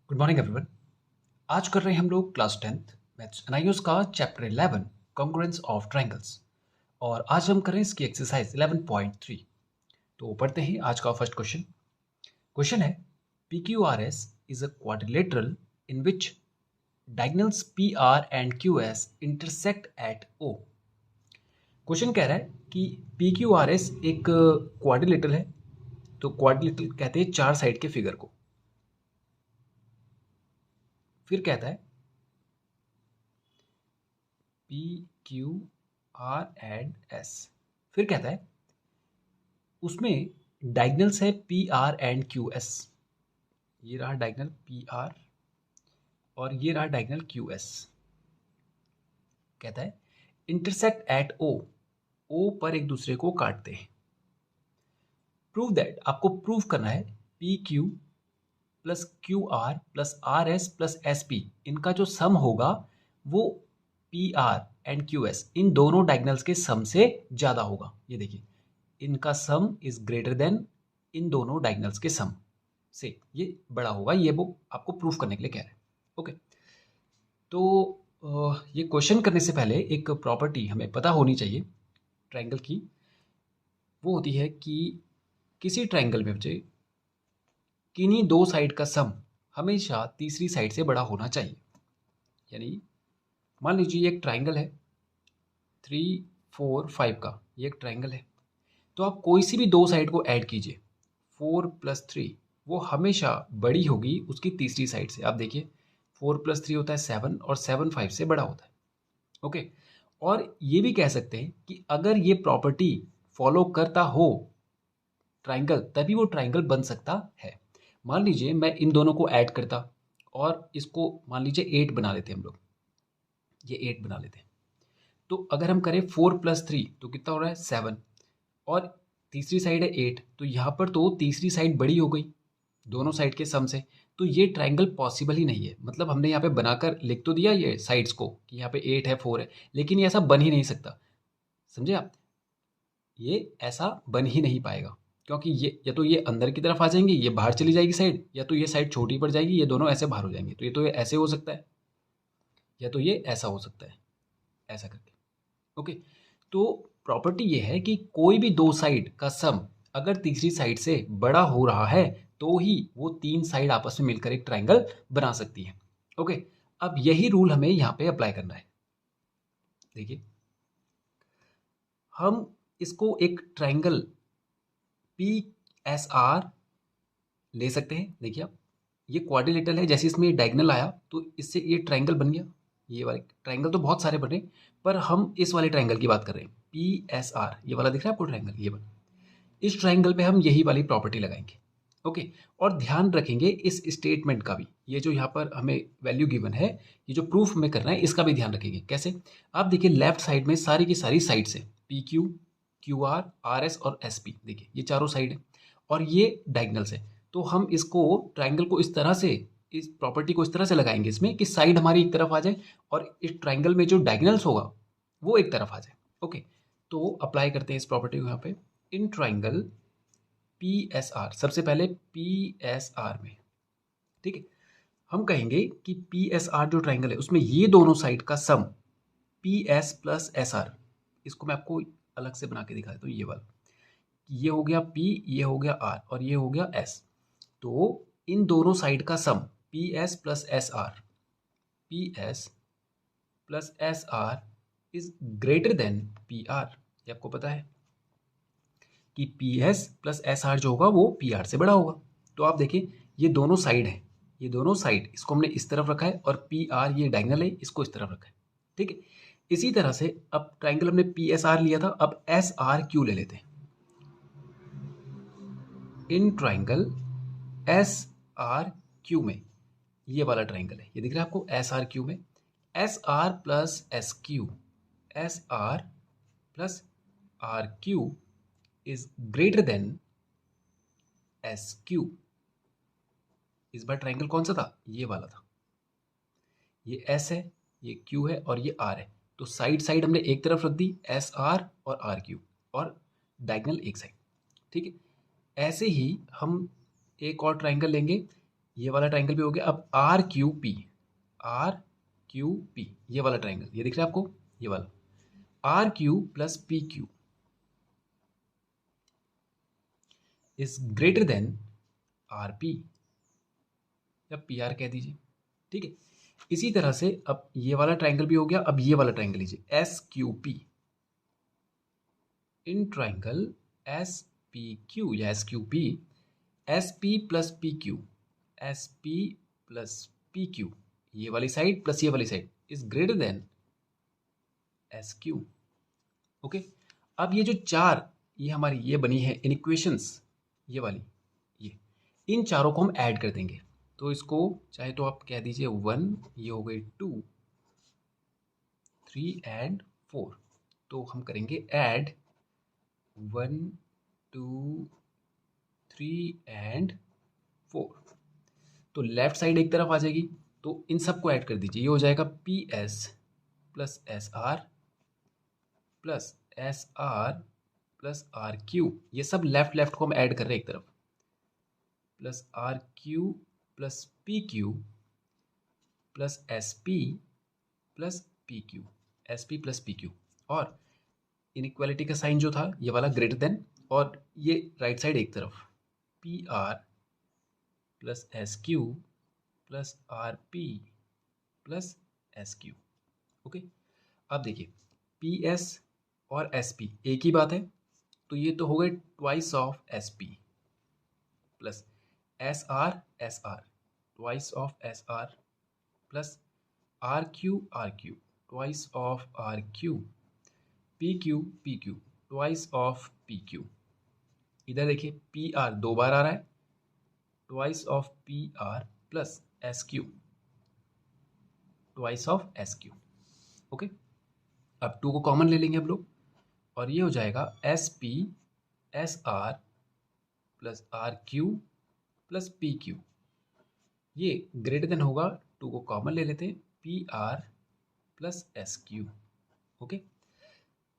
Good morning everyone. आज कर रहे हैं हम लोग क्लास 10th मैथ्स एनआईओस का चैप्टर 11 कॉन्ग्रुएंस ऑफ ट्रायंगल्स। और आज हम कर रहे हैं इसकी एक्सरसाइज 11.3। तो पढ़ते हैं आज का फर्स्ट क्वेश्चन। क्वेश्चन है P Q R S is a quadrilateral in which diagonals P R and Q S intersect at O. Question कह रहा है कि पी क्यू आर एस एक क्वाड्रिलेटरल है। तो क्वाड्रिलेटरल कहते हैं चार साइड के फिगर को। फिर कहता है P Q are and S. फिर कहता है उसमें डायगनल्स है P R and Q S. ये रहा डायगनल पी आर और ये रहा डायगनल क्यू एस। कहता है इंटरसेक्ट एट ओ। ओ पर एक दूसरे को काटते हैं। प्रूव दैट, आपको प्रूव करना है P Q plus Q R plus R S plus S P, इनका जो सम होगा वो P R and Q S इन दोनों डायगनल्स के सम से ज्यादा होगा। ये देखिए, इनका सम इज ग्रेटर देन इन दोनों डायगनल्स के सम से ये बड़ा होगा। ये वो आपको प्रूफ करने के लिए कह रहे हैं। ओके, तो ये क्वेश्चन करने से पहले एक प्रॉपर्टी हमें पता होनी चाहिए ट्रायंगल की। वो होती है कि किसी ट्रायंगल में बच्चे किन्हीं दो साइड का सम हमेशा तीसरी साइड से बड़ा होना चाहिए। यानी मान लीजिए ये एक ट्रायंगल है 3, 4, 5 का। ये एक ट्रायंगल है, तो आप कोई सी भी दो साइड को ऐड कीजिए। 4 + 3 वो हमेशा बड़ी होगी उसकी तीसरी साइड से। आप देखिए 4 + 3 होता है 7 और 7 5 से बड़ा होता है। ओके, और ये भी कह सकते हैं कि अगर ये प्रॉपर्टी फॉलो करता हो ट्रायंगल, तभी वो ट्रायंगल बन सकता है। मान लीजिए मैं इन दोनों को ऐड करता और इसको मान लीजिए 8 बना लेते हैं हम लोग। ये 8 बना लेते हैं। तो अगर हम करें 4 + 3 तो कितना हो रहा है 7 और तीसरी साइड है 8। तो यहाँ पर तो तीसरी साइड बड़ी हो गई दोनों साइड के सम से। तो ये ट्रायंगल पॉसिबल ही नहीं है। मतलब हमने यहाँ पे बनाकर लिख तो दिया ये साइड्स को कि यहाँ पे 8 है 4 है, लेकिन ये ऐसा बन ही नहीं सकता। समझे आप? ये ऐसा बन ही नहीं पाएगा, क्योंकि ये या तो ये अंदर की तरफ आ जाएंगे, ये बाहर चली जाएगी साइड, या तो ये साइड छोटी पड़ जाएगी, ये दोनों ऐसे बाहर हो जाएंगे। तो ये ऐसे हो सकता है, या तो ये ऐसा हो सकता है, ऐसा करके। ओके, तो प्रॉपर्टी ये है कि कोई भी दो साइड का सम अगर तीसरी साइड से बड़ा हो रहा है तो ही वो तीन साइड आपस में मिलकर एक ट्रायंगल बना सकती है। ओके, अब यही रूल हमें यहाँ पे अप्लाई करना है। देखिए, हम इसको एक ट्रायंगल पी एस आर ले सकते हैं। देखिए आप, ये क्वाड्रिलेटरल है, जैसे इसमें डायगोनल आया तो इससे ये ट्रायंगल बन गया। ये वाले ट्रायंगल तो बहुत सारे बने, पर हम इस वाले ट्रायंगल की बात कर रहे हैं पी एस आर। ये वाला दिख रहा है आपको ट्रायंगल, ये वाला। इस ट्रायंगल पे हम यही वाली प्रॉपर्टी लगाएंगे। ओके, और ध्यान रखेंगे इस स्टेटमेंट का भी। ये जो यहाँ पर हमें वैल्यू गिवन है, ये जो प्रूफ में करना है, इसका भी ध्यान रखेंगे। कैसे? आप देखिए लेफ्ट साइड में सारी की सारी साइड से P Q, Q R, R S और एस पी, देखिए ये चारों साइड है और ये डायगनल्स है। तो हम इसको ट्रायंगल को इस तरह से, इस प्रॉपर्टी को इस तरह से लगाएंगे इसमें कि साइड हमारी एक तरफ आ जाए और इस ट्रायंगल में जो डायगनल्स होगा वो एक तरफ आ जाए। ओके, तो अप्लाई करते हैं इस प्रॉपर्टी को यहाँ पे। In triangle P S are, सबसे पहले पी एस आर में, ठीक है, हम कहेंगे कि पी एस आर जो ट्रायंगल है उसमें ये दोनों साइड का sum P S plus S R. इसको मैं आपको अलग से बना के दिखा देता हूँ। ये वाला, ये हो गया P, ये हो गया R और ये हो गया S। तो इन दोनों साइड का sum P S plus S R, P S plus S R is greater than P R. ये आपको पता है कि P S plus S R जो होगा वो पी आर से बड़ा होगा। तो आप देखिए ये दोनों साइड हैं, ये दोनों साइड, इसको हमने इस तरफ रखा है और पी आर ये डायगोनल है, इसको इस तरफ रखा है। ठीक है, इसी तरह से अब ट्रायंगल हमने पी एस आर लिया था, अब एस आर क्यू ले लेते हैं। In triangle S R Q में, ये वाला ट्रायंगल है, ये दिख रहा है आपको एस आर क्यू में, S R plus S Q, S R plus R Q is greater than S Q. इस बार ट्रायंगल कौन सा था? ये वाला था। ये एस है, ये क्यू है और ये आर है। तो साइड साइड हमने एक तरफ रख दी एस आर और आर क्यू, और डायगोनल एक साइड। ठीक है, ऐसे ही हम एक और ट्रायंगल लेंगे ये वाला ट्राइंगल भी हो गया। अब R Q P, R Q P, ये वाला ट्राइंगल, ये दिख रहा है आपको, ये वाला R Q plus P Q is greater than R P, या पी आर कह दीजिए, ठीक है। इसी तरह से अब ये वाला ट्राइंगल भी हो गया। अब ये वाला ट्राइंगल लीजिए, S Q P, in triangle S P Q या S Q P, S P plus P Q, S P plus P Q, ये वाली साइड प्लस ये वाली side is greater than S Q. Okay, अब ये जो चार ये हमारी ये बनी है इन इक्वेशंस, ये वाली, ये इन चारों को हम ऐड कर देंगे। तो इसको चाहे तो आप कह दीजिए 1, ये हो गई 2, 3 एंड 4। तो हम करेंगे ऐड 1, 2, 3 एंड 4। तो लेफ्ट साइड एक तरफ आ जाएगी, तो इन सबको ऐड कर दीजिए। ये हो जाएगा P S plus S R plus S R plus R Q, ये सब लेफ्ट लेफ्ट को हम ऐड कर रहे हैं एक तरफ, plus R Q plus P Q plus S P plus P Q, S P plus P Q. और इनइक्वालिटी का साइन जो था ये वाला ग्रेटर देन, और ये राइट साइड एक तरफ P R plus S Q plus R P plus S Q. Okay, अब देखिए पी एस और एस पी एक ही बात है, तो ये तो हो गए twice of S P plus S R twice of S R plus R Q twice of R Q, P Q twice of P Q. इधर देखिए पी आर 2 बार आ रहा है, twice of P R plus S Q twice of S Q. Okay, अब 2 को common ले लेंगे हम लोग, और ये हो जाएगा S P S R plus R Q plus P Q, ये ग्रेटर देन होगा, 2 को कॉमन ले लेते हैं, P R plus S Q. Okay,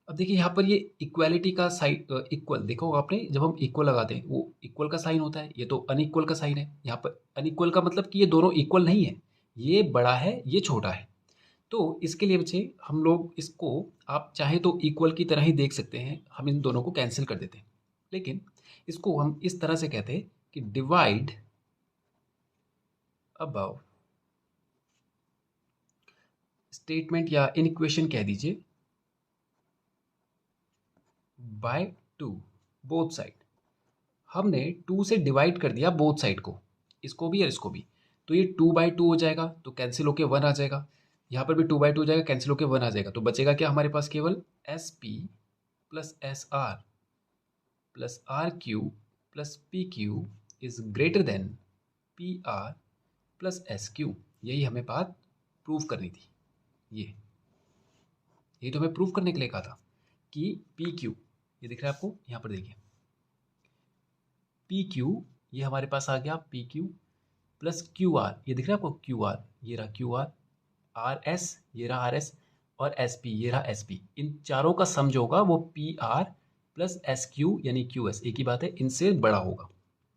अब देखिए यहाँ पर ये इक्वालिटी का साइन, इक्वल देखा होगा आपने, जब हम इक्वल लगाते हैं वो इक्वल का साइन होता है, ये तो अनइक्वल का साइन है। यहाँ पर अनइक्वल का मतलब कि ये दोनों इक्वल नहीं है, ये बड़ा है ये छोटा है। तो इसके लिए बच्चे हम लोग इसको, आप चाहे तो इक्वल की तरह ही देख सकते हैं, हम इन दोनों को कैंसिल कर देते हैं, लेकिन इसको हम इस तरह से कहते हैं कि डिवाइड अबव स्टेटमेंट, या इन इक्वेशन कह दीजिए, बाय 2 बोथ साइड। हमने 2 से डिवाइड कर दिया बोथ साइड को, इसको भी और इसको भी, तो ये 2/2 हो जाएगा, तो कैंसिल होके 1 आ जाएगा। यहाँ पर भी 2/2 हो जाएगा, कैंसिल होके 1 आ जाएगा। तो बचेगा क्या हमारे पास, केवल S P plus S R plus R Q plus P Q is greater than P R plus S Q. यही हमें बात प्रूव करनी थी। ये तो हमें प्रूव करने के लिए कहा था कि पी क्यू, ये दिख रहा है आपको, यहाँ पर देखिए पी क्यू, ये हमारे पास आ गया P Q plus Q are, ये दिख रहा है आपको क्यू आर, ये रहा क्यू आर, आर एस ये रहा आर एस, और एस पी ये रहा एस पी। इन चारों का सम जो होगा वो P R plus S Q यानी क्यू एस, एक ही बात है, इनसे बड़ा होगा।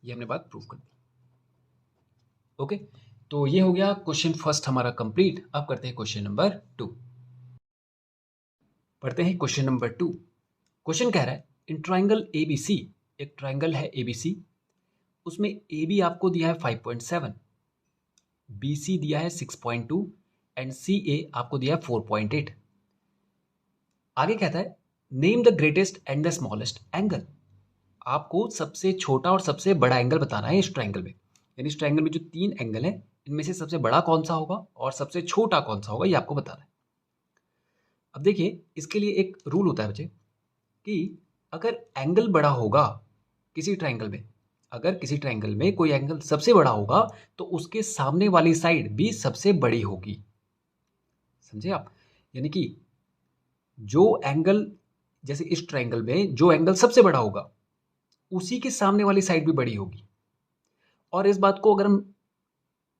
ये हमने बात प्रूव कर दी। ओके, तो ये हो गया क्वेश्चन फर्स्ट हमारा कंप्लीट। अब करते हैं क्वेश्चन नंबर 2। पढ़ते हैं क्वेश्चन नंबर 2। क्वेश्चन कह रहा है इन ट्राइंगल एबीसी, एक ट्राइंगल है एबीसी, उसमें ए बी आपको दिया है 5.7, बी सी दिया है 6.2 एंड सी ए आपको दिया है 4.8। आगे कहता है name the greatest and the smallest angle. आपको सबसे छोटा और सबसे बड़ा एंगल बताना है इस ट्राइंगल में, यानी इस ट्राइंगल में जो 3 एंगल है इनमें से सबसे बड़ा कौन सा होगा और सबसे छोटा कौन सा होगा, ये आपको बताना है। अब देखिए इसके लिए एक रूल होता है बच्चे कि अगर एंगल बड़ा होगा किसी ट्राइंगल में, अगर किसी ट्राइंगल में कोई एंगल सबसे बड़ा होगा तो उसके सामने वाली साइड भी सबसे बड़ी होगी। समझे आप? यानी कि जो एंगल, जैसे इस ट्राइंगल में जो एंगल सबसे बड़ा होगा उसी के सामने वाली साइड भी बड़ी होगी। और इस बात को अगर हम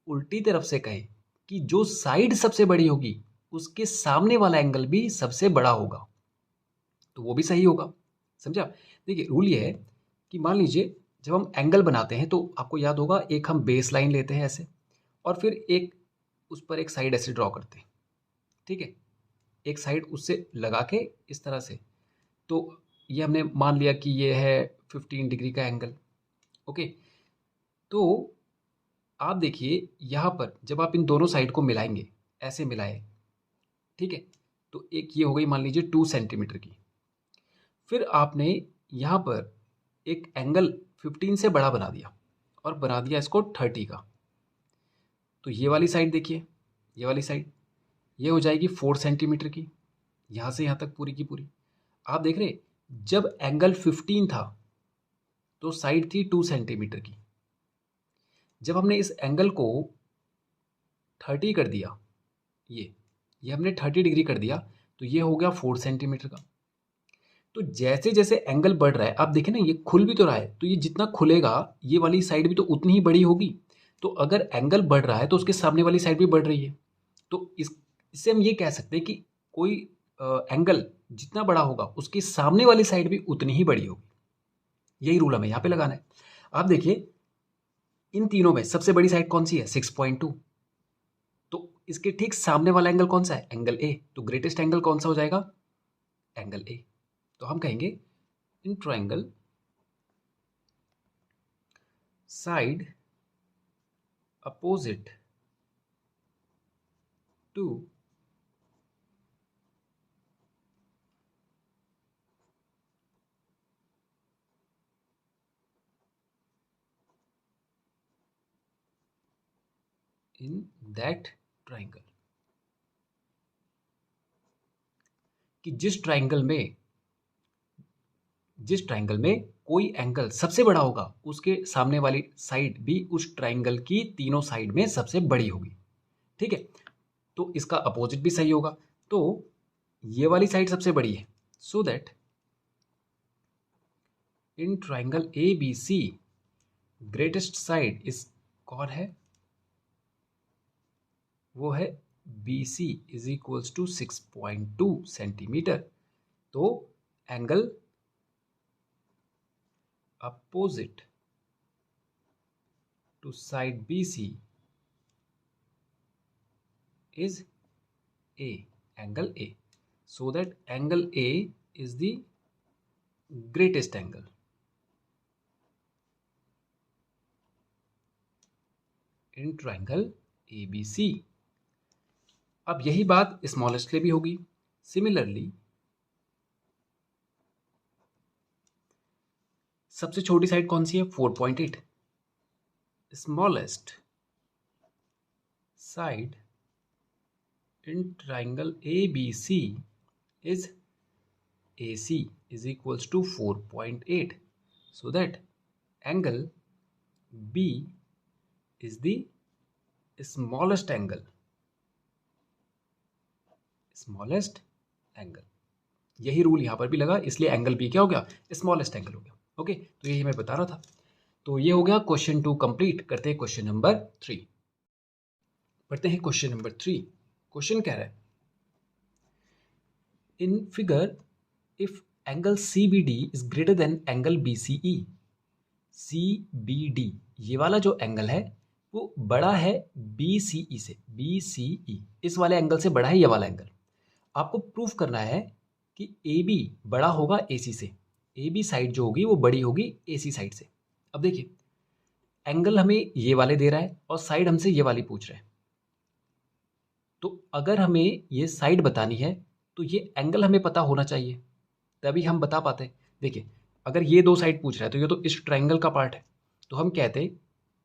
उल्टी तरफ से कहें कि जो साइड सबसे बड़ी होगी उसके सामने वाला एंगल भी सबसे बड़ा होगा, तो वो भी सही होगा। समझा? देखिए रूल ये है कि मान लीजिए जब हम एंगल बनाते हैं तो आपको याद होगा, एक हम बेस लाइन लेते हैं ऐसे, और फिर एक उस पर एक साइड ऐसे ड्रॉ करते हैं, ठीक है, एक साइड उससे लगा के इस तरह से। तो ये हमने मान लिया कि ये है 15 डिग्री का एंगल। ओके, तो आप देखिए यहाँ पर जब आप इन दोनों साइड को मिलाएंगे, ऐसे मिलाए, ठीक है, तो एक ये हो गई मान लीजिए 2 सेंटीमीटर की। फिर आपने यहाँ पर एक एंगल 15 से बड़ा बना दिया और बना दिया इसको 30 का। तो ये वाली साइड देखिए, ये वाली साइड ये हो जाएगी 4 सेंटीमीटर की, यहाँ से यहाँ तक पूरी की पूरी। आप देख रहे, जब एंगल 15 था तो साइड थी 2 सेंटीमीटर की। जब हमने इस एंगल को 30 कर दिया, ये हमने 30 डिग्री कर दिया, तो ये हो गया 4 सेंटीमीटर का। तो जैसे जैसे एंगल बढ़ रहा है, आप देखें ना, ये खुल भी तो रहा है, तो ये जितना खुलेगा ये वाली साइड भी तो उतनी ही बड़ी होगी। तो अगर एंगल बढ़ रहा है तो उसके सामने वाली साइड भी बढ़ रही है। तो इससे हम ये कह सकते हैं कि कोई एंगल जितना बड़ा होगा उसके सामने वाली साइड भी उतनी ही बड़ी होगी। यही रूल हमें यहाँ पे लगाना है। आप देखिए इन तीनों में सबसे बड़ी साइड कौन सी है, 6.2। तो इसके ठीक सामने वाला एंगल कौन सा है, एंगल ए। तो ग्रेटेस्ट एंगल कौन सा हो जाएगा, एंगल ए। तो हम कहेंगे in triangle side opposite to in that triangle, कि जिस ट्रायंगल में कोई एंगल सबसे बड़ा होगा उसके सामने वाली साइड भी उस ट्रायंगल की तीनों साइड में सबसे बड़ी होगी, ठीक है। तो इसका अपोजिट भी सही होगा। तो ये वाली साइड सबसे बड़ी है, so that in triangle A B C greatest side is कौन है, वो है B C is equals to 6.2 centimetre. तो angle opposite to side B C is A, angle A, so that angle A is the greatest angle in triangle ABC। अब यही बात smallest के लिए भी होगी। सिमिलरली सबसे छोटी साइड कौन सी है, 4.8। Smallest side in triangle ABC is AC is equals to 4.8, so that angle B is the smallest angle, यही रूल यहाँ पर भी लगा, इसलिए एंगल B क्या हो गया, स्मॉलेस्ट एंगल हो गया। ओके, तो यही मैं बता रहा था। तो ये हो गया क्वेश्चन 2 कंप्लीट। करते हैं क्वेश्चन नंबर 3। पढ़ते हैं क्वेश्चन नंबर 3। क्वेश्चन कह रहा है in figure if angle CBD is greater than angle BCE, CBD ये वाला जो एंगल है वो बड़ा है BCE से, BCE इस वाले एंगल से बड़ा है ये वाला एंगल। आपको प्रूफ करना है कि AB बड़ा होगा AC से, AB साइड जो होगी वो बड़ी होगी AC साइड से। अब देखिए एंगल हमें ये वाले दे रहा है और साइड हमसे ये वाली पूछ रहा है। तो अगर हमें ये साइड बतानी है तो ये एंगल हमें पता होना चाहिए, तभी हम बता पाते। देखिए अगर ये दो साइड पूछ रहा है तो ये तो इस ट्रायंगल का पार्ट है, तो हम कहते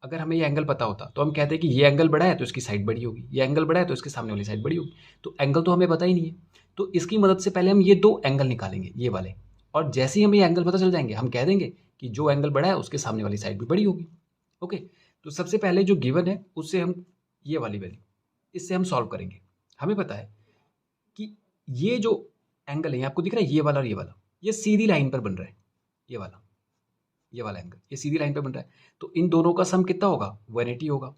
अगर हमें ये एंगल पता होता तो हम कहते कि ये एंगल बड़ा है तो इसकी साइड बड़ी होगी, ये एंगल बड़ा है तो इसके सामने वाली साइड बड़ी होगी। तो एंगल तो हमें पता ही नहीं है, तो इसकी मदद से पहले हम ये दो एंगल निकालेंगे ये वाले, और जैसे ही हमें ये एंगल पता चल जाएंगे हम कह देंगे कि जो एंगल बड़ा है उसके सामने वाली साइड भी बड़ी होगी। ओके, तो सबसे पहले जो गिवन है उससे हम ये वाली वैल्यू इससे हम सॉल्व करेंगे। हमें पता है कि ये जो एंगल है आपको दिख रहा है ये वाला और ये वाला, ये सीधी लाइन पर बन रहा है, ये वाला एंगल ये सीधी लाइन पर बन रहा है। तो इन दोनों का सम कितना होगा, 180 होगा।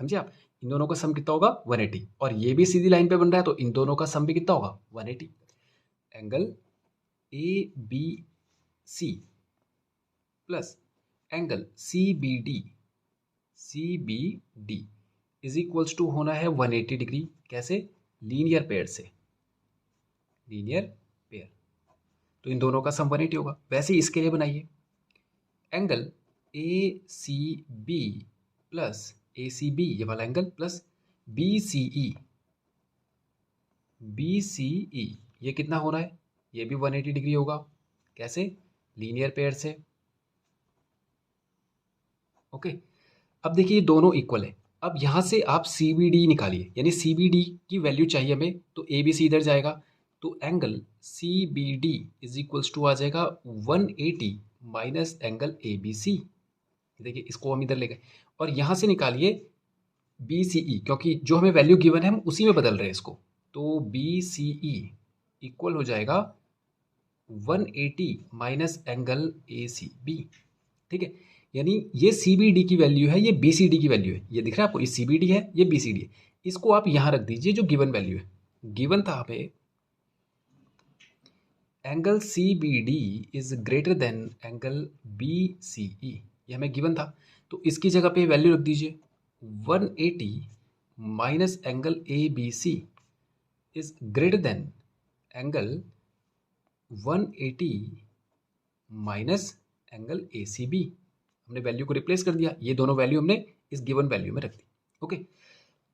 समझे आप, इन दोनों का सम कितना होगा, 180। और ये भी सीधी लाइन पे बन रहा है तो इन दोनों का सम भी कितना होगा, 180। Angle ABC plus angle C B D is equals to होना है 180 डिग्री। कैसे? लीनियर पेयर से, लीनियर पेयर, तो इन दोनों का सम 180 होगा। वैसे ही इसके लिए बनाइए, angle A C B plus A C B, ये वाला angle, plus B C E, B C E, ये कितना हो रहा है? ये भी 180 डिग्री होगा। कैसे? लीनियर पेयर से। ओके, अब देखिए दोनों इक्वल है। अब यहाँ से आप सी बी डी निकालिए, यानी सी बी डी की वैल्यू चाहिए हमें, तो ए बी सी इधर जाएगा, तो angle C B D is equals to आ जाएगा 180 minus angle A B C. देखिए इसको हम इधर ले गए, और यहाँ से निकालिए बी सी ई, क्योंकि जो हमें वैल्यू गिवन है हम उसी में बदल रहे हैं इसको, तो बी सी ई इक्वल हो जाएगा 180 minus angle A C B. ठीक है, यानी ये सी बी डी की वैल्यू है, ये बी सी डी की वैल्यू है। ये दिख रहा है आपको, ये सी बी डी है, ये बी सी डी है। इसको आप यहाँ रख दीजिए जो गिवन वैल्यू है। गिवन था हमें angle C B D is greater than angle B C E, ये हमें गिवन था, तो इसकी जगह पे वैल्यू रख दीजिए 180 minus angle A B C is greater than angle 180 minus angle A C B. हमने वैल्यू को रिप्लेस कर दिया, ये दोनों वैल्यू हमने इस गिवन वैल्यू में रख दी। ओके,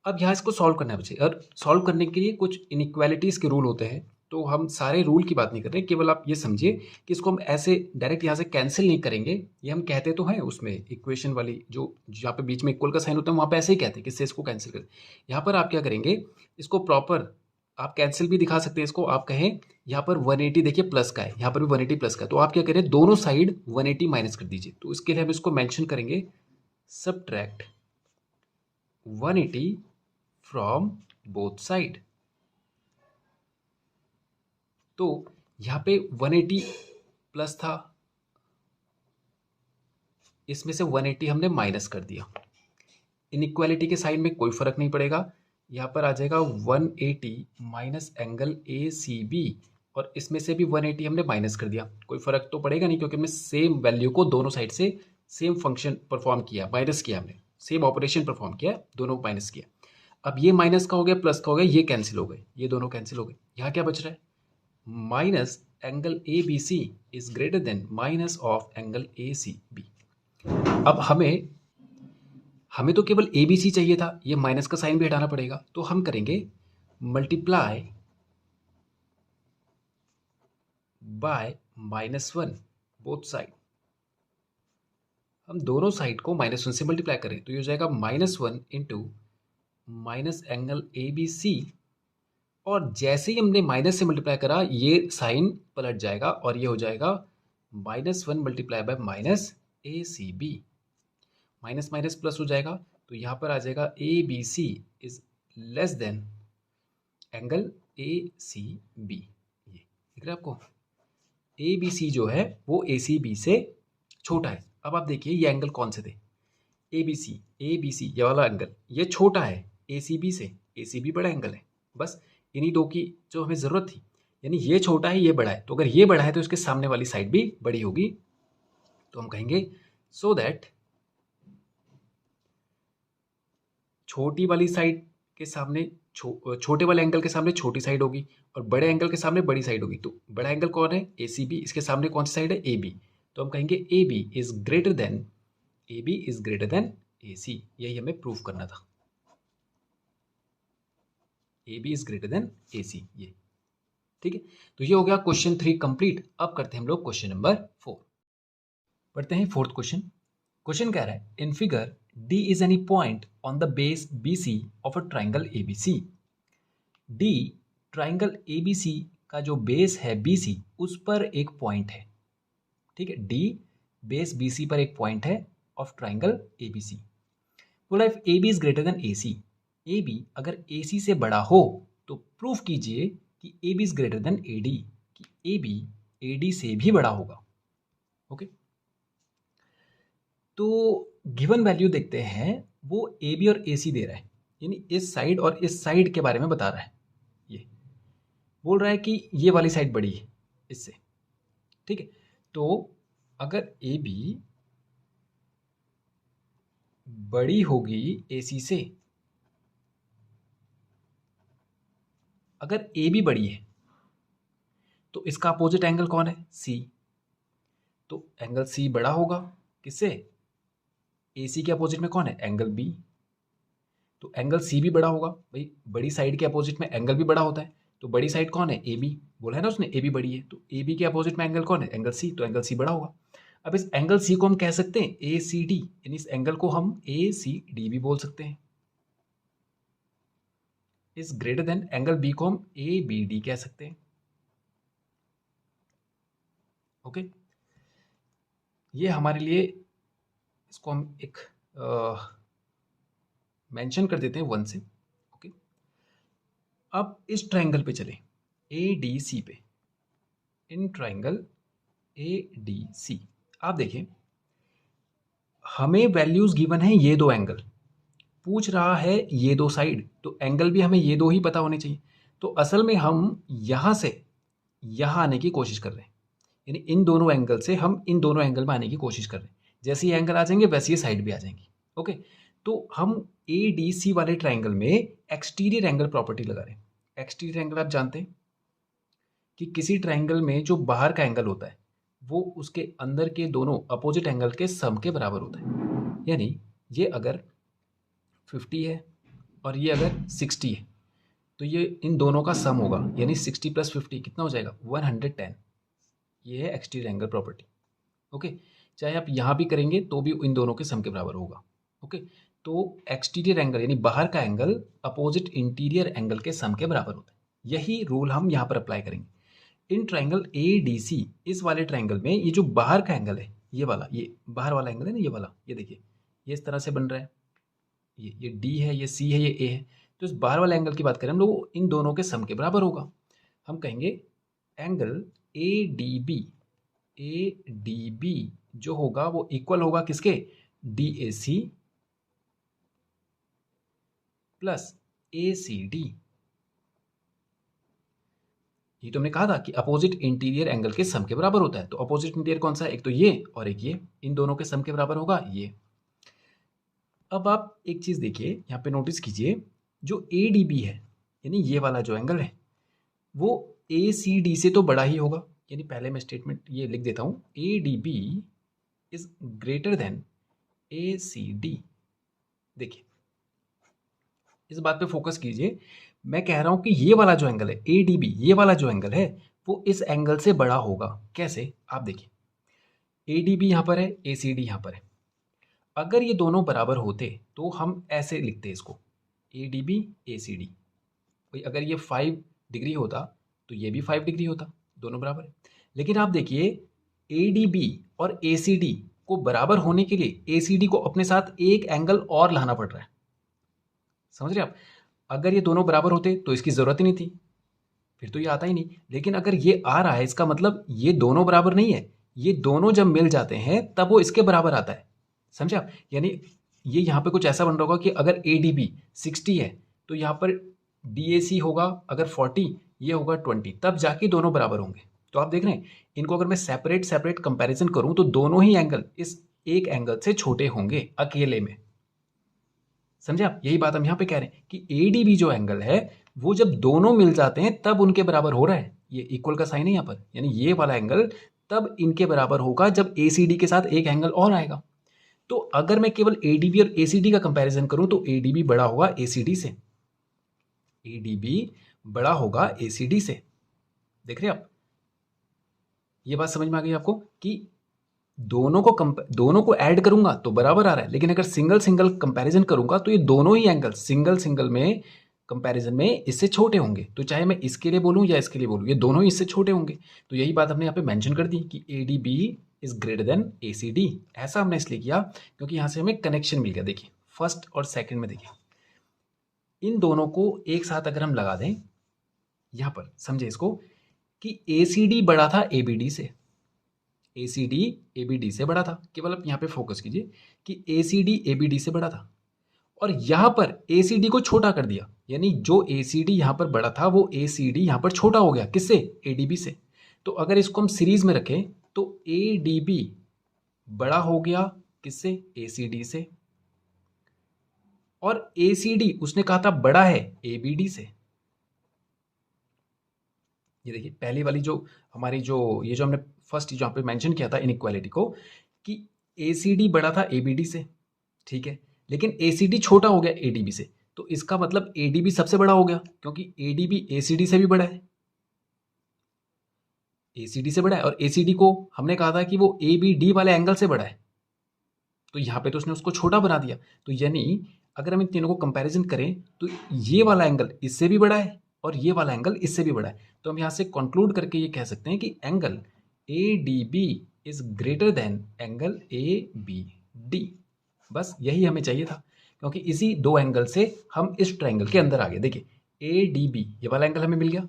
अब यहाँ इसको सॉल्व करना है बच्चे, और सॉल्व करने के लिए कुछ इनइक्वालिटीज़ के रूल होते हैं, तो हम सारे रूल की बात नहीं कर रहे, केवल आप ये समझिए कि इसको हम ऐसे डायरेक्ट यहाँ से कैंसिल नहीं करेंगे। ये हम कहते तो हैं उसमें इक्वेशन वाली, जो जहाँ पे बीच में इक्वल का साइन होता है वहाँ पे ऐसे ही कहते हैं कि इससे इसको कैंसिल कर। यहाँ पर आप क्या करेंगे, इसको प्रॉपर आप कैंसिल भी दिखा सकते हैं इसको। आप कहें यहाँ पर 180 देखिए प्लस का है, यहाँ पर भी 180 प्लस का है, तो आप क्या करें, दोनों साइड 180 माइनस कर दीजिए। तो इसके लिए हम इसको मेंशन करेंगे सबट्रैक्ट 180 फ्रॉम बोथ साइड। तो यहाँ पे 180 प्लस था, इसमें से 180 हमने माइनस कर दिया। इनइक्वालिटी के साइन में कोई फर्क नहीं पड़ेगा, यहाँ पर आ जाएगा 180 minus angle A C B, और इसमें से भी 180 हमने माइनस कर दिया। कोई फर्क तो पड़ेगा नहीं, क्योंकि हमने सेम वैल्यू को दोनों साइड से सेम फंक्शन परफॉर्म किया, माइनस किया, हमने सेम ऑपरेशन परफॉर्म किया, दोनों माइनस किया। अब ये माइनस का हो गया, प्लस का हो गया, ये कैंसिल हो गए, ये दोनों कैंसिल हो गए। यहाँ क्या बच रहा है, minus angle A B C is greater than minus of angle A C B. अब हमें तो केवल ए बी सी चाहिए था, ये माइनस का साइन भी हटाना पड़ेगा, तो हम करेंगे मल्टीप्लाई बाय -1 बोथ साइड। हम दोनों साइड को -1 से मल्टीप्लाई करें, तो ये हो जाएगा -1 into minus angle A B C, और जैसे ही हमने माइनस से मल्टीप्लाई करा ये साइन पलट जाएगा, और ये हो जाएगा -1 multiply by minus A C B. Minus minus plus हो जाएगा, तो यहाँ पर आ जाएगा A B C is less than angle A C B. ये दिख रहा है आपको, ए बी सी जो है वो ए सी बी से छोटा है। अब आप देखिए ये एंगल कौन से थे, ए बी सी, ये वाला एंगल ये छोटा है ए सी बी से, ए सी बी बड़ा एंगल है। बस इन्हीं दो की जो हमें ज़रूरत थी, यानी ये छोटा है ये बड़ा है, तो अगर ये बड़ा है तो इसके सामने वाली साइड भी बड़ी होगी। तो हम कहेंगे सो दैट छोटी वाली साइड के सामने छोटे वाले एंगल के सामने छोटी साइड होगी, और बड़े एंगल के सामने बड़ी साइड होगी। तो बड़ा एंगल कौन है, ए सी बी, इसके सामने कौन सी साइड है, ए बी। तो हम कहेंगे A B is greater than A C. यही हमें प्रूफ करना था, A B is greater than A C, ये ठीक है। तो ये हो गया क्वेश्चन 3 कंप्लीट। अब करते हैं हम लोग क्वेश्चन नंबर 4। पढ़ते हैं 4th क्वेश्चन। क्वेश्चन कह रहा है in figure D is any point on the base BC of a triangle ABC। D triangle ABC का जो बेस है BC उस पर एक पॉइंट है, ठीक है। D बेस BC पर एक पॉइंट है ऑफ ट्राइंगल ABC। बोला if AB is greater then AC, AB अगर AC से बड़ा हो तो प्रूफ कीजिए कि AB is greater then AD, कि AB AD से भी बड़ा होगा। ओके, तो गिवन वैल्यू देखते हैं, वो ए बी और ए सी दे रहा है, यानी इस साइड और इस साइड के बारे में बता रहा है। ये बोल रहा है कि ये वाली साइड बड़ी है इससे, ठीक है। तो अगर ए बी बड़ी होगी AC से। अगर AB बड़ी है तो इसका अपोजिट एंगल कौन है? C। तो एंगल C बड़ा होगा किससे? AC के अपोजिट में कौन है? Angle B। तो एंगल C भी बड़ा होगा भाई, बड़ी साइड के अपोजिट में एंगल भी बड़ा होता है। तो बड़ी साइड कौन है? AB। बोला है ना उसने AB बड़ी है, तो AB के अपोजिट में एंगल कौन है? Angle C। तो एंगल C बड़ा होगा। अब इस एंगल C को हम कह सकते हैं ACD, यानी इस एंगल को हम ACD भी बोल सकते हैं। इस ग्रेटर देन एंगल B को हम ABD कह सकते हैं। ओके, ये हमारे लिए, इसको हम एक मेंशन कर देते हैं 1 से। ओके, अब इस ट्रायंगल पे चलें, ADC पे। इन ट्रायंगल ADC आप देखें, हमें वैल्यूज गिवन है ये दो एंगल, पूछ रहा है ये दो साइड, तो एंगल भी हमें ये दो ही पता होने चाहिए। तो असल में हम यहां से यहां आने की कोशिश कर रहे हैं, यानी इन दोनों एंगल से हम इन दोनों एंगल में आने की कोशिश कर रहे हैं। जैसे ये एंगल आ जाएंगे वैसे ये साइड भी आ जाएंगी। ओके, तो हम ADC वाले ट्राइंगल में एक्सटीरियर एंगल प्रॉपर्टी लगा रहे हैं। एक्सटीरियर एंगल आप जानते हैं कि किसी ट्राइंगल में जो बाहर का एंगल होता है वो उसके अंदर के दोनों अपोजिट एंगल के सम के बराबर होता है। यानी ये अगर 50 है और ये अगर 60 है तो ये इन दोनों का सम होगा, यानी 60 + 50 कितना हो जाएगा? 110। ये है एक्सटीरियर एंगल प्रॉपर्टी। ओके, चाहे आप यहाँ भी करेंगे तो भी इन दोनों के सम के बराबर होगा। ओके, तो एक्सटीरियर एंगल यानी बाहर का एंगल अपोजिट इंटीरियर एंगल के सम के बराबर होता है। यही रूल हम यहाँ पर अप्लाई करेंगे। इन ट्राइंगल ADC, इस वाले ट्राइंगल में ये जो बाहर का एंगल है, ये वाला, ये बाहर वाला एंगल है ना, ये वाला, ये देखिए ये इस तरह से बन रहा है, ये D है, ये C है, ये A है। तो इस बाहर वाले एंगल की बात करें हम लोग, इन दोनों के सम के बराबर होगा। हम कहेंगे एंगल ADB जो होगा वो इक्वल होगा किसके? DAC plus ACD। ये तो हमने कहा था कि अपोजिट इंटीरियर एंगल के सम के बराबर होता है। तो अपोजिट इंटीरियर कौन सा है? एक तो ये और एक ये, इन दोनों के सम के बराबर होगा ये। अब आप एक चीज देखिए, यहाँ पे नोटिस कीजिए, जो ADB है यानी ये वाला जो एंगल है वो ACD से तो बड़ा ही होगा। यानी पहले मैं स्टेटमेंट ये लिख देता हूँ, ADB is greater then ACD। देखिए इस बात पे फोकस कीजिए, मैं कह रहा हूं कि ये वाला जो एंगल है ADB, ये वाला जो एंगल है वो इस एंगल से बड़ा होगा। कैसे? आप देखिए ADB यहां पर है, ACD यहां पर है। अगर ये दोनों बराबर होते तो हम ऐसे लिखते इसको, ADB ACD। भाई अगर ये 5 डिग्री होता तो ये भी 5 डिग्री होता, दोनों बराबर है। लेकिन आप देखिए ADB और ACD को बराबर होने के लिए ACD को अपने साथ एक एंगल और लाना पड़ रहा है। समझ रहे आप? अगर ये दोनों बराबर होते तो इसकी जरूरत ही नहीं थी, फिर तो ये आता ही नहीं। लेकिन अगर ये आ रहा है, इसका मतलब ये दोनों बराबर नहीं है, ये दोनों जब मिल जाते हैं तब वो इसके बराबर आता है। समझे आप? यानी ये यहाँ पे कुछ ऐसा बन रहा होगा कि अगर ADB 60 है तो यहाँ पर DAC होगा अगर 40, ये होगा 20, तब जाके दोनों बराबर होंगे। तो आप देख रहे हैं, इनको अगर मैं सेपरेट सेपरेट कंपैरिजन करूं तो दोनों ही एंगल इस एक एंगल से छोटे होंगे अकेले में। समझे आप? यही बात हम यहाँ पे कह रहे हैं कि ADB जो एंगल है वो जब दोनों मिल जाते हैं तब उनके बराबर हो रहा है। ये इक्वल का साइन है यहाँ पर, यानी ये वाला एंगल तब इनके बराबर होगा जब ACD के साथ एक एंगल और आएगा। तो अगर मैं केवल ADB और ACD का कंपैरिजन करूं तो ADB बड़ा होगा ACD से, ADB बड़ा होगा ACD से। देख रहे हैं आप? ये बात समझ में आ गई आपको कि दोनों को ऐड करूंगा तो बराबर आ रहा है, लेकिन अगर सिंगल सिंगल कंपैरिजन करूंगा तो ये दोनों ही एंगल सिंगल सिंगल में कंपैरिजन में इससे छोटे होंगे। तो चाहे मैं इसके लिए बोलूं या इसके लिए बोलूं, ये दोनों ही इससे छोटे होंगे। तो यही बात हमने यहाँ पे मेंशन कर दी कि ADB is greater then ACD। ऐसा हमने इसलिए किया क्योंकि यहाँ से हमें कनेक्शन मिल गया। देखिए फर्स्ट और सेकेंड में देखिए, इन दोनों को एक साथ अगर हम लगा दें यहाँ पर, समझे इसको, कि ACD बड़ा था ABD से, ACD ABD से बड़ा था। केवल आप यहाँ पे फोकस कीजिए कि ACD ABD से बड़ा था और यहाँ पर ACD को छोटा कर दिया, यानी जो ACD यहाँ पर बड़ा था वो ACD यहाँ पर छोटा हो गया। किससे? ADB से। तो अगर इसको हम सीरीज में रखें तो ADB बड़ा हो गया किससे? ACD से। और ACD उसने कहा था बड़ा है ABD से। ये देखिए पहली वाली जो हमारी जो ये जो हमने फर्स्ट जहाँ पे मेंशन किया था इनइक्वालिटी को कि ACD बड़ा था ABD से, ठीक है, लेकिन ACD छोटा हो गया ADB से, तो इसका मतलब ADB सबसे बड़ा हो गया क्योंकि ADB ACD से भी बड़ा है, ACD से बड़ा है, और ACD को हमने कहा था कि वो ABD वाले एंगल से बड़ा है, तो यहाँ पे तो उसने उसको छोटा बना दिया। तो यानी अगर हम इन तीनों को कंपैरिजन करें तो ये वाला एंगल इससे भी बड़ा है और ये वाला एंगल इससे भी बड़ा है, तो हम यहाँ से कंक्लूड करके ये कह सकते हैं कि angle ADB is greater than angle ABD। बस यही हमें चाहिए था, क्योंकि इसी दो एंगल से हम इस ट्रायंगल के अंदर आ गए। देखिए ADB ये वाला एंगल हमें मिल गया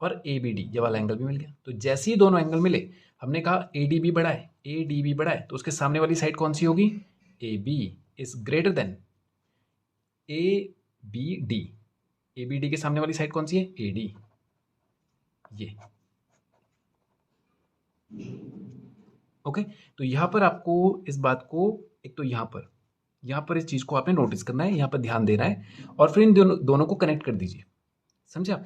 और ABD ये वाला एंगल भी मिल गया, तो जैसे ही दोनों एंगल मिले हमने कहा ADB बड़ा है, ADB बड़ा है, तो उसके सामने वाली साइड कौन सी होगी, AB is greater then ABD। ABD के सामने वाली साइड कौन सी है, AD, ये। ओके, तो यहां पर आपको इस बात को एक तो यहां पर इस चीज को आपने नोटिस करना है, यहां पर ध्यान देना है, और फिर इन दोनों को कनेक्ट कर दीजिए। समझा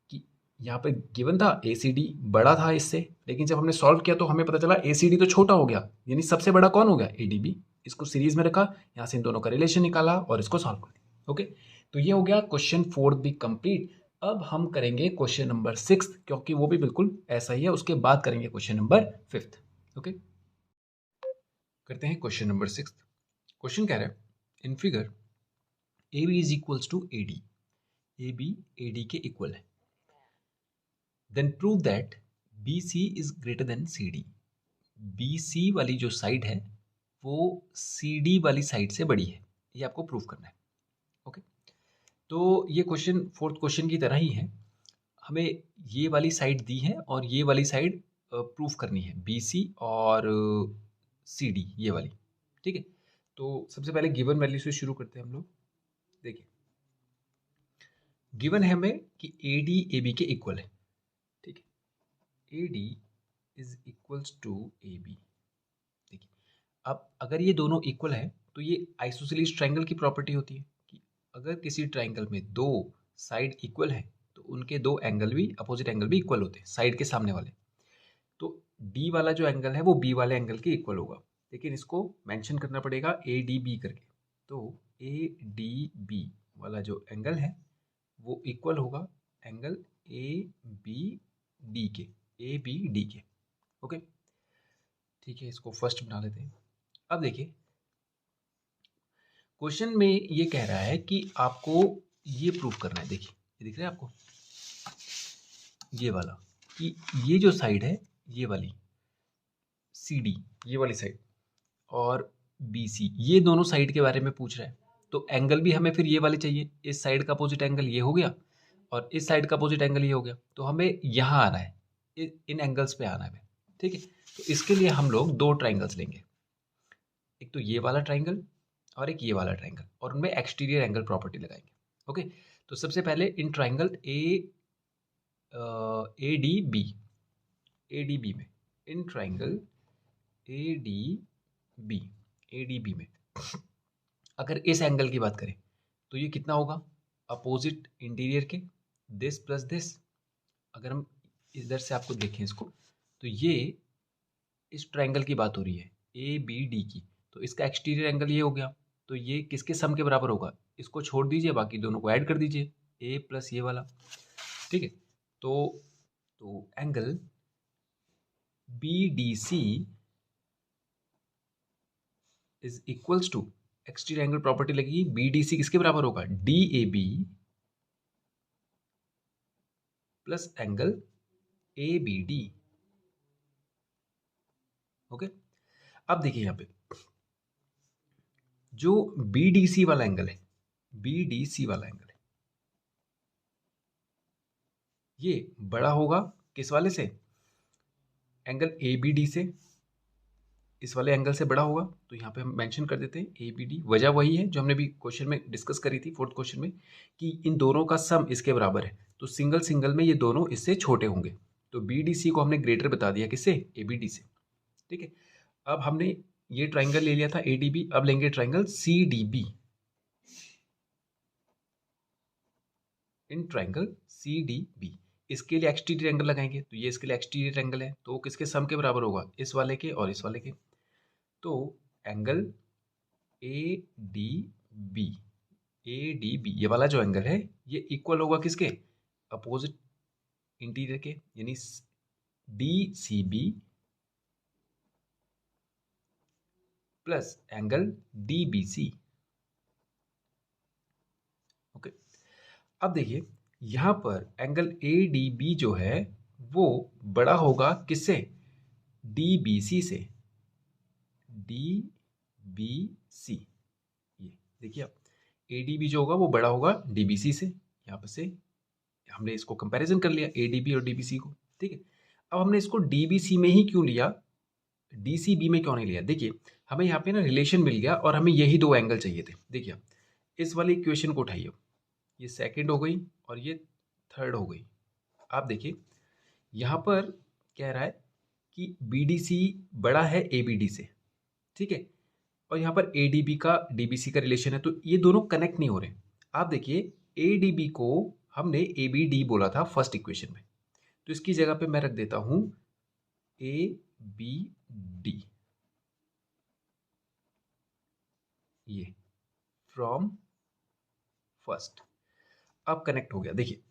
कि यहाँ पे गिवन था ACD बड़ा था इससे, लेकिन जब हमने सॉल्व किया तो हमें पता चला ACD तो छोटा हो गया, यानी सबसे बड़ा कौन हो गया, ADB। इसको सीरीज में रखा, यहाँ से इन दोनों का रिलेशन निकाला और इसको सॉल्व कर दिया। ओके, तो ये हो गया क्वेश्चन 4 भी कंप्लीट। अब हम करेंगे क्वेश्चन नंबर 6, क्योंकि वो भी बिल्कुल ऐसा ही है, उसके बाद करेंगे क्वेश्चन नंबर 5। ओके, करते हैं क्वेश्चन नंबर 6। क्वेश्चन कह रहा है in figure AB is equals to AD, AB AD के इक्वल है, then prove that BC is greater than CD। BC वाली जो साइड है वो CD वाली साइड से बड़ी है, ये आपको प्रूव करना है। ओके, तो ये क्वेश्चन 4th क्वेश्चन की तरह ही है, हमें ये वाली साइड दी है और ये वाली साइड प्रूव करनी है, BC और CD ये वाली, ठीक है। तो सबसे पहले गिवन वैल्यू से शुरू करते हैं हम लोग। देखिए गिवन है हमें कि AD AB के इक्वल है, ठीक है, AD is equals to AB। देखिए अब अगर ये दोनों इक्वल है तो ये आइसोसेलेस ट्रायंगल की प्रॉपर्टी होती है कि अगर किसी ट्रायंगल में दो साइड इक्वल है तो उनके दो एंगल भी, अपोजिट एंगल भी इक्वल होते हैं, साइड के सामने वाले। तो D वाला जो एंगल है वो B वाले एंगल के इक्वल होगा, लेकिन इसको मेंशन करना पड़ेगा ADB करके। तो ADB वाला जो एंगल है वो इक्वल होगा एंगल ABD के, ABD के। ओके, ठीक है, इसको फर्स्ट बना लेते हैं। अब देखिए क्वेश्चन में ये कह रहा है कि आपको ये प्रूव करना है। देखिए ये दिख रहा है आपको, ये वाला, कि ये जो साइड है ये वाली CD ये वाली साइड और BC ये दोनों साइड के बारे में पूछ रहा है, तो एंगल भी हमें फिर ये वाले चाहिए। इस साइड का अपोजिट एंगल ये हो गया और इस साइड का अपोजिट एंगल ये हो गया, तो हमें यहाँ आना है, इन एंगल्स पे आना है, ठीक है। तो इसके लिए हम लोग दो ट्राइंगल्स लेंगे, एक तो ये वाला ट्राइंगल और एक ये वाला ट्राइंगल, और उनमें एक्सटीरियर एंगल प्रॉपर्टी लगाएंगे। ओके, तो सबसे पहले इन ट्राइंगल ADB में, इन ट्राइंगल ADB में अगर इस एंगल की बात करें तो ये कितना होगा, अपोजिट इंटीरियर के दिस प्लस दिस। अगर हम इधर से आपको देखें इसको, तो ये इस ट्राइंगल की बात हो रही है ABD की, तो इसका एक्सटीरियर एंगल ये हो गया, तो ये किसके सम के बराबर होगा, इसको छोड़ दीजिए, बाकी दोनों को ऐड कर दीजिए, A प्लस ये वाला, ठीक है। तो angle BDC is equals to, exterior angle property लगेगी, BDC किसके बराबर होगा, DAB plus angle ABD। Okay, अब देखिए यहाँ पे जो BDC वाला एंगल है, BDC वाला एंगल है, ये बड़ा होगा किस वाले से, एंगल ABD से, इस वाले एंगल से बड़ा होगा। तो यहाँ पे हम मेंशन कर देते हैं ABD। वजह वही है जो हमने भी क्वेश्चन में डिस्कस करी थी 4th क्वेश्चन में, कि इन दोनों का सम इसके बराबर है, तो सिंगल सिंगल में ये दोनों इससे छोटे होंगे, तो BDC को हमने ग्रेटर बता दिया किससे, ABD से, ठीक है। अब हमने ये ट्राइंगल ले लिया था ADB, अब लेंगे triangle CDB। In triangle C D B. इसके लिए एक्सटीरियर ट्राइंगल लगाएंगे, तो ये इसके लिए एक्सटीरियर ट्राइंगल है, तो किसके सम के बराबर होगा, इस वाले के और इस वाले के। तो angle A D B, A D B ये वाला जो एंगल है ये इक्वल होगा किसके, अपोजिट इंटीरियर के, यानी D C B plus angle D B C. Okay, अब देखिए यहां पर एंगल ए डी बी जो है वो बड़ा होगा किससे, डी बी सी से, डी बी सी। ये देखिए आप, ए डी बी जो होगा वो बड़ा होगा डी बी सी से। यहाँ पर से हमने इसको कंपैरिजन कर लिया ए डी बी और डी बी सी को, ठीक है। अब हमने इसको डी बी सी में ही क्यों लिया, डी सी बी में क्यों नहीं लिया, देखिए हमें यहाँ पे ना रिलेशन मिल गया और हमें यही दो एंगल चाहिए थे। देखिए आप इस वाली इक्वेशन को उठाइए, ये सेकंड हो गई और ये थर्ड हो गई। आप देखिए यहाँ पर कह रहा है कि बी डी सी बड़ा है ए बी डी से, ठीक है, और यहाँ पर ए डी बी का डी बी सी का रिलेशन है, तो ये दोनों कनेक्ट नहीं हो रहे। आप देखिए ए डी बी को हमने ए बी डी बोला था फर्स्ट इक्वेशन में, तो इसकी जगह पे मैं रख देता हूं ए बी डी, ये फ्रॉम फर्स्ट। अब कनेक्ट हो गया, देखिए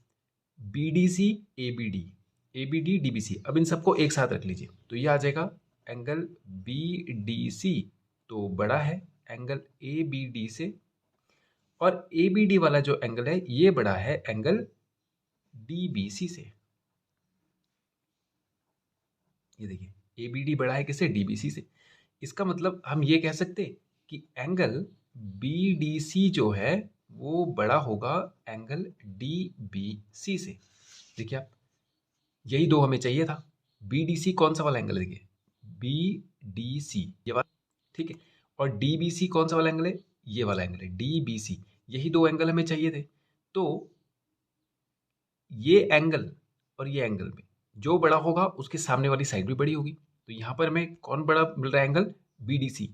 B D C A B D, A B D D B C. अब इन सबको एक साथ रख लीजिए, तो ये आ जाएगा एंगल बी डी सी तो बड़ा है एंगल ए बी डी से, और ए बी डी वाला जो एंगल है ये बड़ा है एंगल डी बी सी से। ये देखिए ए बी डी बड़ा है किससे, डी बी सी से। इसका मतलब हम ये कह सकते कि एंगल बी डी सी जो है वो बड़ा होगा एंगल डी बी सी से। देखिए आप, यही दो हमें चाहिए था। बी डी सी कौन सा वाला एंगल है, देखिए बी डी सी ये वाला, ठीक है, और डी बी सी कौन सा वाला एंगल है, ये वाला एंगल है डी बी सी। यही दो एंगल हमें चाहिए थे। तो ये एंगल और ये एंगल में जो बड़ा होगा उसके सामने वाली साइड भी बड़ी होगी। तो यहाँ पर हमें कौन बड़ा मिल रहा है, angle B D C.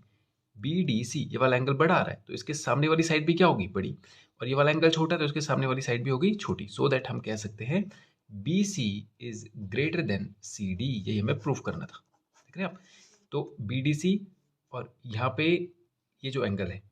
B D C ये वाला एंगल बड़ा आ रहा है, तो इसके सामने वाली साइड भी क्या होगी, बड़ी, और ये वाला एंगल छोटा है तो इसके सामने वाली साइड भी होगी छोटी। सो दैट हम कह सकते हैं B C is greater than C D, यही हमें प्रूफ करना था। देख रहे हैं आप, तो बी डी सी और यहाँ पे ये जो एंगल है,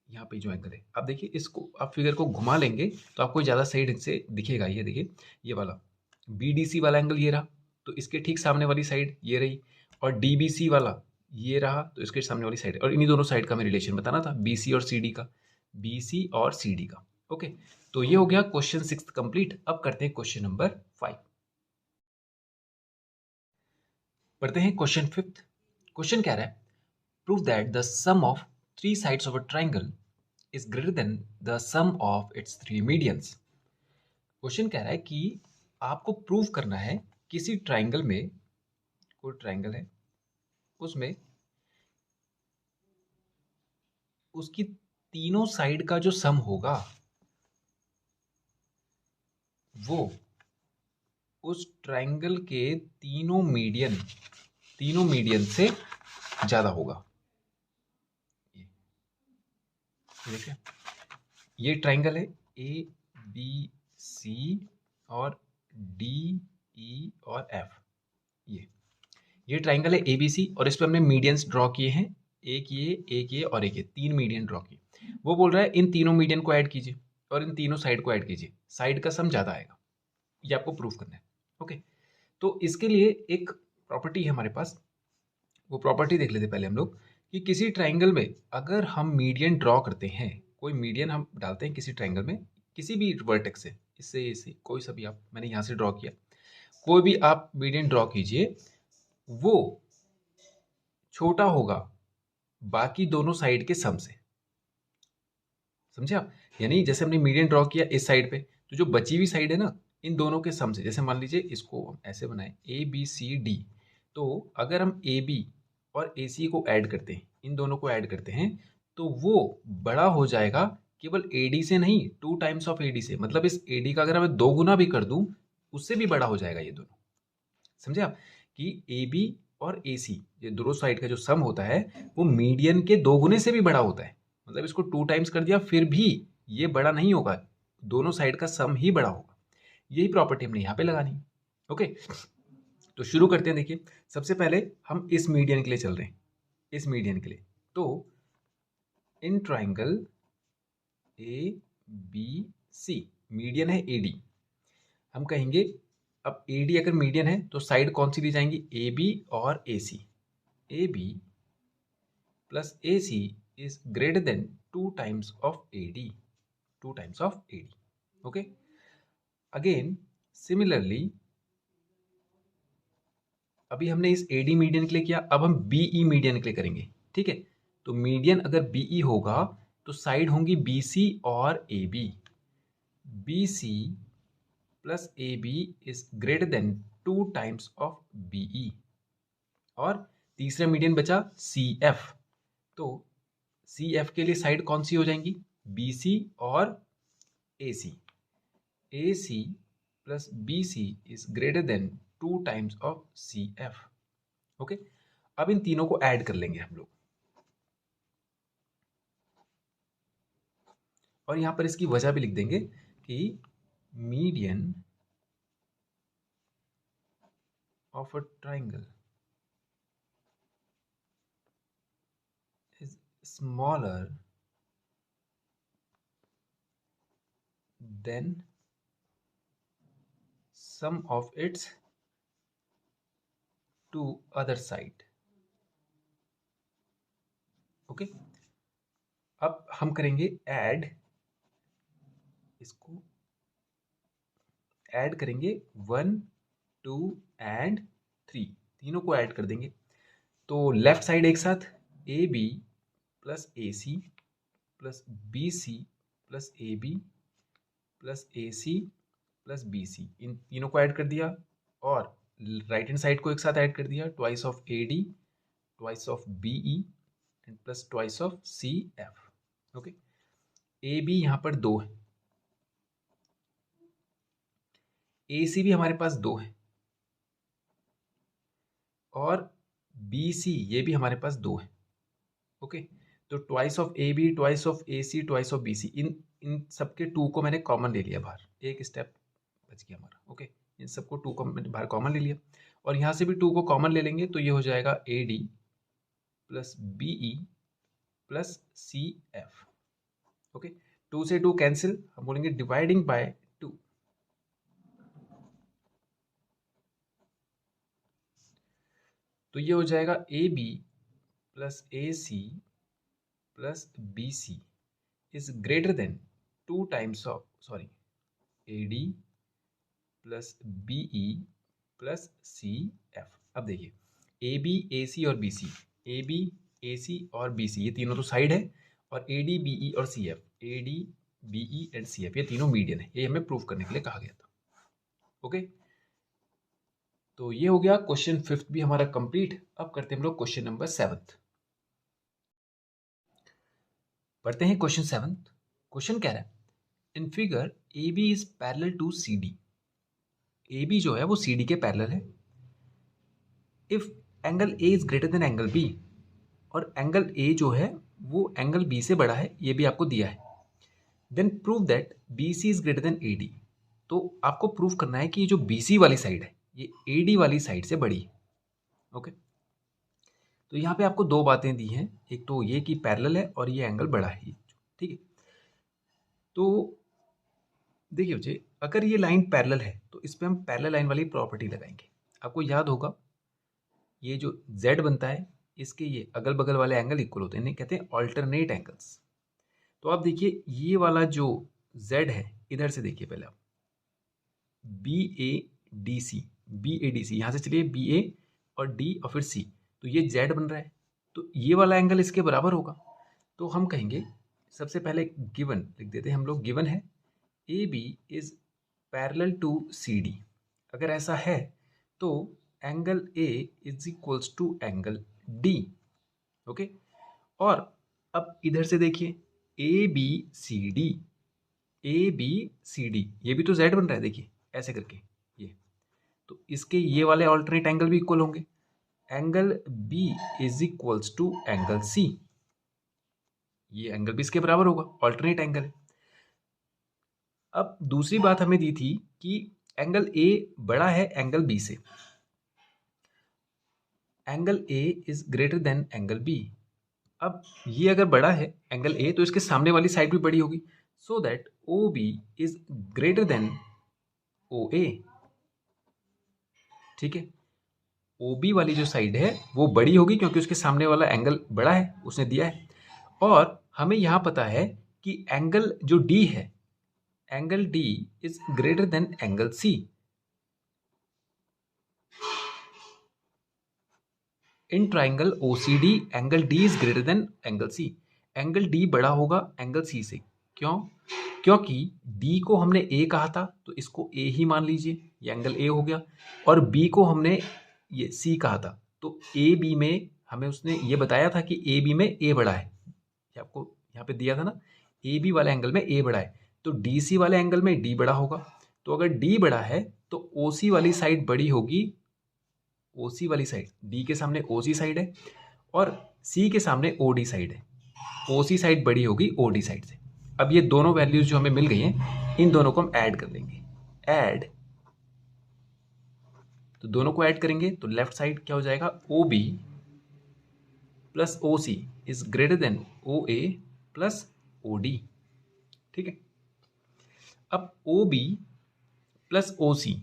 यहाँ पे जो एंगल है, आप देखिए इसको आप फिगर को घुमा लेंगे तो आपको ज़्यादा सही ढंग से दिखेगा। ये देखिए ये वाला बी डी सी वाला एंगल ये रहा, तो इसके ठीक सामने वाली साइड ये रही, और डी बी सी वाला ये रहा, तो इसके सामने वाली साइड, और इन्हीं दोनों साइड का हमें रिलेशन बताना था, बी सी और सी डी का, बी सी और सी डी का। ओके, तो ये हो गया क्वेश्चन 6 कंप्लीट। अब करते हैं क्वेश्चन नंबर 5। पढ़ते हैं क्वेश्चन 5। क्वेश्चन कह रहा है prove that the sum of 3 sides of a triangle is greater than the sum of its 3 medians. Question कह रहा है कि आपको प्रूव करना है किसी ट्राइंगल में, कोई ट्राइंगल है उसमें उसकी तीनों साइड का जो सम होगा वो उस ट्राइंगल के तीनों मीडियन से ज्यादा होगा। देखिए ये ट्राइंगल है ए बी सी और डी ई और एफ। ये ट्राइंगल है ए बी सी और इस पर हमने मीडियंस ड्रॉ किए हैं, एक ये और एक ये, 3 मीडियन ड्रॉ किए। वो बोल रहा है इन तीनों मीडियन को ऐड कीजिए और इन तीनों साइड को ऐड कीजिए, साइड का सम ज्यादा आएगा। ये आपको प्रूफ करना है। ओके, तो इसके लिए एक प्रॉपर्टी है हमारे पास, वो प्रॉपर्टी देख लेते पहले हम लोग कि किसी ट्राइंगल में अगर हम मीडियन ड्रॉ करते हैं, कोई मीडियन हम डालते हैं किसी ट्राइंगल में, किसी भी वर्टेक्स से, इससे कोई सा भी, आप मैंने यहाँ से ड्रॉ किया, कोई भी आप मीडियन ड्रॉ कीजिए, वो छोटा होगा बाकी दोनों साइड के सम से। समझे आप, यानी जैसे हमने मीडियन ड्रॉ किया इस साइड पे, तो जो बची हुई साइड है ना इन दोनों के सम से, जैसे मान लीजिए इसको हम ऐसे बनाए ए बी सी डी, तो अगर हम ए बी और ए सी को ऐड करते हैं, इन दोनों को ऐड करते हैं, तो वो बड़ा हो जाएगा केवल ए डी से नहीं, 2 टाइम्स ऑफ ए डी से। मतलब इस ए डी का अगर मैं 2 गुना भी कर दूं उससे भी बड़ा हो जाएगा ये दोनों। समझे आप कि ए बी और ए सी ये दोनों साइड का जो सम होता है वो मीडियन के 2 गुने से भी बड़ा होता है। मतलब इसको 2 टाइम्स कर दिया फिर भी ये बड़ा नहीं होगा, दोनों साइड का सम ही बड़ा होगा। यही प्रॉपर्टी हमने यहाँ पे लगानी है। ओके, तो शुरू करते हैं। देखिए, सबसे पहले हम इस मीडियन के लिए चल रहे हैं, इस मीडियन के लिए। तो in triangle A B C, median है ए डी, हम कहेंगे अब ए डी अगर मीडियन है तो साइड कौन सी दी जाएंगी, ए बी और A C. A B plus A C is greater than 2 times of A D, 2 times of A D. Okay, again similarly अभी हमने इस ए डी मीडियन के लिए किया, अब हम बी ई मीडियन के लिए करेंगे। ठीक है, तो मीडियन अगर बी ई होगा तो साइड होंगी बी सी और A B. B C plus A B is greater than 2 times of B E. और तीसरा मीडियन बचा सी एफ, तो सी एफ के लिए साइड कौन सी हो जाएंगी, बी सी और A C. A C plus B C is greater than 2 times of C F. Okay, अब इन तीनों को ऐड कर लेंगे हम लोग, और यहां पर इसकी वजह भी लिख देंगे कि median of a triangle is smaller than sum of its two other side। Okay, अब हम करेंगे ऐड, इसको ऐड करेंगे 1 2 एंड 3, तीनों को ऐड कर देंगे। तो लेफ्ट साइड एक साथ A B plus A C plus B C plus A B plus A C plus B C, इन तीनों को ऐड कर दिया। और राइट हैंड साइड को एक साथ ऐड कर दिया, twice of A D, twice of B E and plus twice of C F. Okay, A B यहां पर 2 है, ए सी भी हमारे पास 2 है, और बी सी ये भी हमारे पास 2 है। ओके, तो twice of A B, twice of A C, twice of B C, इन इन सबके 2 को मैंने कॉमन ले लिया बाहर, एक स्टेप बच गया हमारा। ओके, इन सबको 2 को मैंने बाहर कॉमन ले लिया, और यहाँ से भी 2 को कॉमन ले लेंगे, तो ये हो जाएगा A D plus B E plus C F. Okay, 2 से 2 कैंसिल, हम बोलेंगे डिवाइडिंग बाय 2। तो ये हो जाएगा A B plus A C plus B C is greater than 2 times of, sorry, A D plus B E plus C F. अब देखिए, A B ए सी और बी सी, ए बी ए सी और बी सी, ये तीनों तो साइड है, और ए D B E और C F, A D B E and C F, ये तीनों मीडियन है। ये हमें प्रूव करने के लिए कहा गया था। ओके, तो ये हो गया क्वेश्चन 5th भी हमारा कंप्लीट। अब करते हैं हम लोग क्वेश्चन नंबर 7th। पढ़ते हैं क्वेश्चन 7th। क्वेश्चन कह रहा है, in figure A B is parallel to C D. A B जो है वो सी डी के पैरेलल है। If angle A is greater than angle B, और एंगल ए जो है वो एंगल बी से बड़ा है, ये भी आपको दिया है। Then prove that B C is greater than A D. तो आपको प्रूव करना है कि ये जो बी सी वाली साइड है ये ए डी वाली साइड से बड़ी है। ओके, तो यहाँ पे आपको 2 बातें दी हैं, एक तो ये कि पैरेलल है और ये एंगल बड़ा है। ठीक है, तो देखिए बच्चे, अगर ये लाइन पैरेलल है तो इस पे हम पैरेलल लाइन वाली प्रॉपर्टी लगाएंगे। आपको याद होगा ये जो z बनता है इसके ये अगल बगल वाले एंगल इक्वल होते हैं, इन्हें कहते हैं ऑल्टरनेट एंगल्स। तो आप देखिए ये वाला जो z है, इधर से देखिए पहले आप, B A D C, B A D C, यहाँ से चलिए बी ए और डी और फिर सी, तो ये z बन रहा है, तो ये वाला एंगल इसके बराबर होगा। तो हम कहेंगे सबसे पहले गिवन लिख देते हैं हम लोग, गिवन है A B is parallel to C D. अगर ऐसा है तो angle A is equals to angle D. Okay, और अब इधर से देखिए A B C D, A B C D, ये भी तो z बन रहा है, देखिए ऐसे करके ये, तो इसके ये वाले ऑल्टरनेट एंगल भी इक्वल होंगे। Angle B is equals to angle C, ये एंगल भी इसके बराबर होगा, ऑल्टरनेट एंगल है। अब दूसरी बात हमें दी थी कि एंगल ए बड़ा है एंगल बी से, angle A is greater than angle B. अब ये अगर बड़ा है एंगल ए तो इसके सामने वाली साइड भी बड़ी होगी, so that O B is greater than O A. ठीक है, ओ बी वाली जो साइड है वो बड़ी होगी क्योंकि उसके सामने वाला एंगल बड़ा है, उसने दिया है। और हमें यहाँ पता है कि एंगल जो डी है, angle D is greater than angle C. In triangle OCD angle D is greater than angle C. Angle D बड़ा होगा एंगल सी से, क्यों? क्योंकि डी को हमने ए कहा था तो इसको ए ही मान लीजिए, ये एंगल ए हो गया। और बी को हमने ये सी कहा था तो ए बी में हमें उसने ये बताया था कि ए बी में ए बड़ा है, ये आपको यहाँ पे दिया था ना, ए बी वाले एंगल में ए बड़ा है तो डी सी वाले एंगल में डी बड़ा होगा। तो अगर डी बड़ा है तो ओ सी वाली साइड बड़ी होगी, ओ सी वाली साइड, डी के सामने ओ सी साइड है और सी के सामने ओ डी साइड है, ओ सी साइड बड़ी होगी ओ डी साइड से। अब ये दोनों वैल्यूज जो हमें मिल गई हैं इन दोनों को हम ऐड कर देंगे, ऐड। तो दोनों को ऐड करेंगे तो लेफ्ट साइड क्या हो जाएगा, O B plus O C is greater than O A plus O D. ठीक है, अब O B plus O C,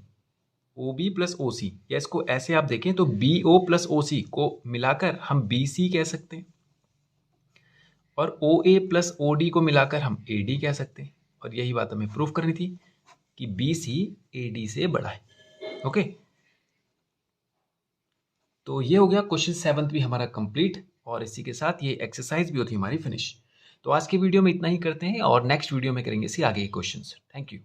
O B plus O C, या इसको ऐसे आप देखें तो बी ओ प्लस ओ सी को मिलाकर हम बी सी कह सकते हैं और ओ ए प्लस ओ डी को मिलाकर हम ए डी कह सकते हैं। और यही बात हमें प्रूफ करनी थी कि बी सी ए डी से बड़ा है। ओके, तो ये हो गया क्वेश्चन 7 भी हमारा कंप्लीट और इसी के साथ ये एक्सरसाइज भी होती है हमारी फिनिश। तो आज की वीडियो में इतना ही करते हैं और नेक्स्ट वीडियो में करेंगे इसी आगे के क्वेश्चंस। Thank you.